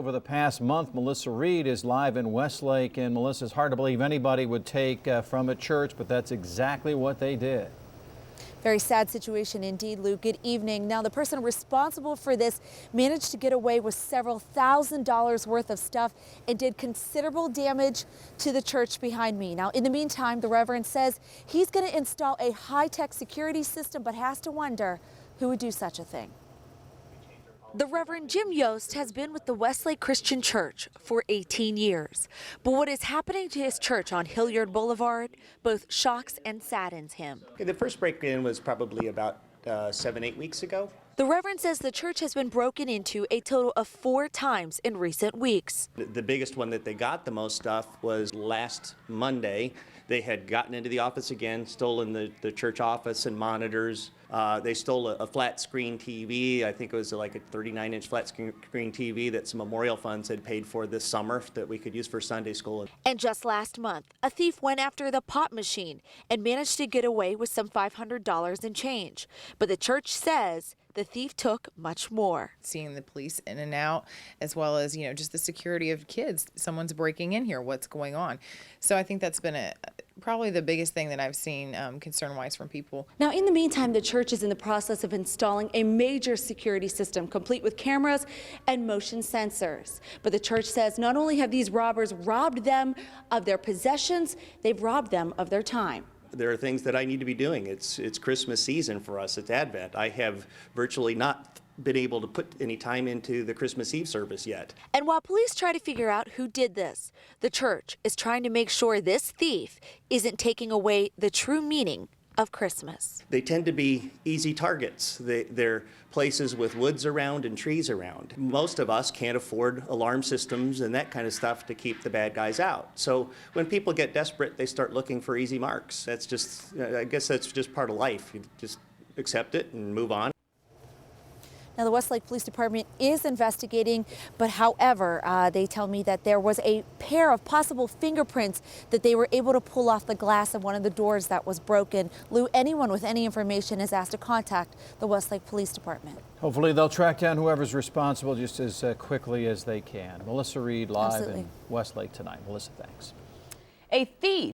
Over the past month, Melissa Reed is live in Westlake, and Melissa, it's hard to believe anybody would take from a church, but that's exactly what they did. Very sad situation indeed, Lou. Good evening. Now, the person responsible for this managed to get away with several $1,000s worth of stuff and did considerable damage to the church behind me. Now, in the meantime, the Reverend says he's going to install a high-tech security system, but has to wonder who would do such a thing. The Reverend Jim Yost has been with the Westlake Christian Church for 18 years. But what is happening to his church on Hilliard Boulevard both shocks and saddens him. The first break-in was probably about 7-8 weeks ago. The Reverend says the church has been broken into a total of 4 times in recent weeks. The biggest one that they got the most stuff was last Monday. They had gotten into the office again, stolen the church office and monitors. They stole a flat screen TV. I think it was like a 39-inch flat screen TV that some memorial funds had paid for this summer that we could use for Sunday school. And just last month, a thief went after the pop machine and managed to get away with some $500 in change. But the church says the thief took much more. Seeing the police in and out, as well as, just the security of kids. Someone's breaking in here. What's going on? So I think that's been probably the biggest thing that I've seen concern-wise from people. Now, in the meantime, the church is in the process of installing a major security system complete with cameras and motion sensors. But the church says not only have these robbers robbed them of their possessions, they've robbed them of their time. There are things that I need to be doing. It's Christmas season for us. It's Advent. I have virtually not been able to put any time into the Christmas Eve service yet. And while police try to figure out who did this, the church is trying to make sure this thief isn't taking away the true meaning of Christmas. They tend to be easy targets. They're places with woods around and trees around. Most of us can't afford alarm systems and that kind of stuff to keep the bad guys out. So when people get desperate, they start looking for easy marks. That's just, I guess that's just part of life. You just accept it and move on. Now, the Westlake Police Department is investigating, but however, they tell me that there was a pair of possible fingerprints that they were able to pull off the glass of one of the doors that was broken. Lou, anyone with any information is asked to contact the Westlake Police Department. Hopefully they'll track down whoever's responsible just as quickly as they can. Melissa Reed live in Westlake tonight. Melissa, thanks. A thief